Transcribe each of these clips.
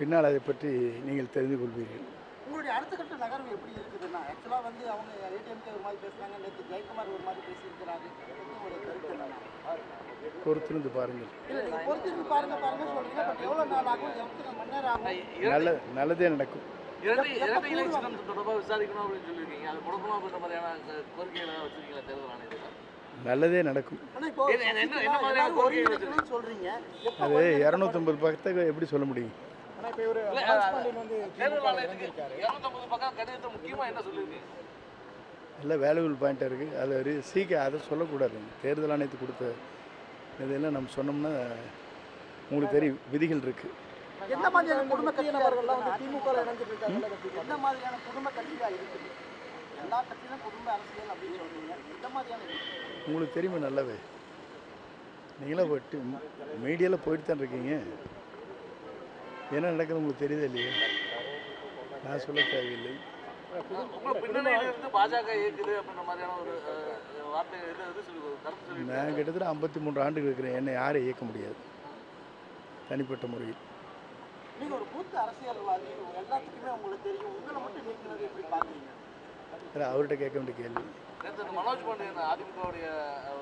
பின்னால் அதை பற்றி நீங்கள் தெரிந்து கொள்வீர்கள். உங்களுடைய அடுத்த கட்ட நகர்வு எப்படி இருக்குதுன்னா, ஆக்சுவலாக வந்து அவங்க ஏடிஎம்கே ஒரு மாதிரி பேசுகிறாங்க, நேற்று ஜெயக்குமார் ஒரு மாதிரி பேசியிருக்கிறாங்க. உங்களுடைய கருத்து என்னன்னா? பொறுத்திருந்து பாருங்கள். இல்லை, நீங்கள் பொறுத்திருந்து பாருங்க சொல்றீங்க. பட் எவ்வளோ நாள் ஆகும், எத்தனை மணி நேரம் ஆகும்? நல்லதே நடக்கும். இரட்டை எலெக்ஷன் தொடர்பாக விசாரிக்கணும் அப்படின்னு சொல்லியிருக்கீங்க. அது முடக்கணும் அப்படின்ற மாதிரியான கோரிக்கைகளை வச்சிருக்கீங்களா தேர்தல் ஆணையத்தில்? நல்லதே நடக்கும். என்ன மாதிரியான கோரிக்கைகள் வச்சிருக்கீங்க சொல்றீங்க? அது 250 பக்கத்துக்கு எப்படி சொல்ல முடியும்? தேர்தல் ஆணையத்துக்கு 250 பக்கம் கடிதத்தை முக்கியமாக என்ன சொல்லியிருக்கீங்க? நல்ல வேல்யூபிள் பாயிண்ட்டாக இருக்குது. அது அதை சொல்லக்கூடாது. தேர்தல் ஆணையத்துக்கு கொடுத்த இதெல்லாம் நம்ம சொன்னோம்னா உங்களுக்கு தெரியும், விதிகள் இருக்குது. என்ன மாதிரியான குடும்ப கட்சியாளர்கள்லாம் வந்து திமுக இணைஞ்சிட்டு இருக்காங்க? என்ன மாதிரியான குடும்ப கட்சியாக இருக்குது? எல்லா கட்சியிலும் குடும்ப அரசியல் அப்படின்னு சொல்றீங்க. எந்த மாதிரியான உங்களுக்கு தெரியுமா நல்லாவே? நீங்களாம் போய்ட்டு மீடியாவில் போயிட்டு தான் இருக்கீங்க. என்ன நடக்குது உங்களுக்கு தெரியுதா இல்லையா? நான் சொல்ல தேவையில்லை. பின்னணியிலிருந்து பாஜக இயக்குது அப்படின்ற மாதிரியான ஒரு வார்த்தை கருத்து சொல்லி நான் கிட்டத்தட்ட 53 ஆண்டுகள் இருக்கிறேன். என்னை யாரும் இயக்க முடியாது தனிப்பட்ட முறையில். நீங்கள் ஒரு பூத்த அரசியல்வாதி, எல்லாத்துக்குமே உங்களுக்கு தெரியும். உங்களை மட்டும் நீக்கினது எப்படி பார்க்குறீங்க? அவர்கிட்ட கேட்க வேண்டிய கேள்வி. நேற்று மனோஜ் பாண்டியன் அதிமுகவுடைய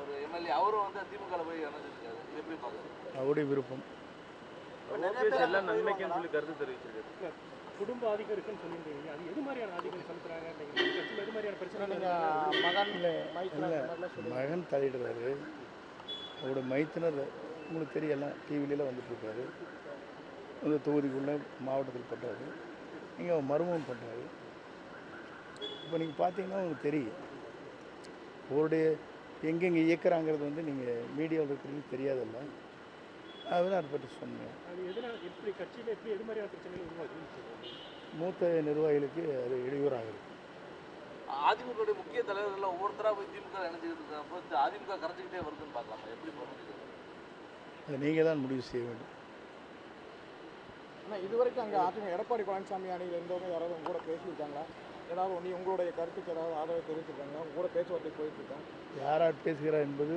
ஒரு எம்எல்ஏ அவரும் வந்து திமுக போய் இணைஞ்சிருக்காரு. எப்படி பார்க்குறது? அவருடைய விருப்பம். எல்லாம் நன்மைக்குன்னு சொல்லி கருத்து தெரிவிச்சிருக்காரு. குடும்ப ஆதிக்கம் இருக்குன்னு சொல்லியிருந்தீங்க. அது எது மாதிரியான ஆதிக்கம் செலுத்துறாங்க? எது மாதிரியான பிரச்சனை? மகன் தலையிடுறாரு. அவரோட மைத்தினர் உங்களுக்கு தெரியலாம், டிவிலெலாம் வந்துட்டு இருக்காரு. அந்த தொகுதிக்குள்ளே மாவட்டத்தில் பண்ணுறாரு. நீங்கள் அவன் மருமகன் பண்ணுறாரு. இப்போ நீங்கள் பார்த்தீங்கன்னா உங்களுக்கு தெரியும் அவருடைய எங்கெங்கே இயக்குறாங்கிறது வந்து நீங்கள் மீடியாவில் இருக்கிறது தெரியாதல்ல. அதுதான் அதை பற்றி சொன்னேன். அது எதனால் எப்படி கட்சியில் எப்படி எது மாதிரியான பிரச்சனைகள் உருவாக்குது? மூத்த நிர்வாகிகளுக்கு அது இடையூறாக இருக்குது. அதிமுக முக்கிய தலைவர்கள் ஒவ்வொருத்தராக போய் திமுக இணைஞ்சிக்கிட்டு இருக்காங்க. அதிமுக கரைச்சிக்கிட்டே வருதுன்னு பார்க்கலாம். எப்படி பண்ணுறது? அது நீங்கள் தான் முடிவு செய்ய வேண்டும். ஆனால் இதுவரைக்கும் அங்கே அதிமுக எடப்பாடி பழனிசாமி அணியில் இருந்தவங்க யாராவது உங்க கூட பேசியிருக்காங்களா? ஏதாவது ஒன்று உங்களுடைய கருத்துக்கு ஏதாவது ஆதரவு தெரிவிச்சிருக்காங்களா? உங்க கூட பேச்சுவார்த்தை போயிட்டு இருக்காங்க. யாரார் பேசுகிறார் என்பது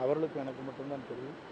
அவர்களுக்கு எனக்கு மட்டும்தான் தெரியும்.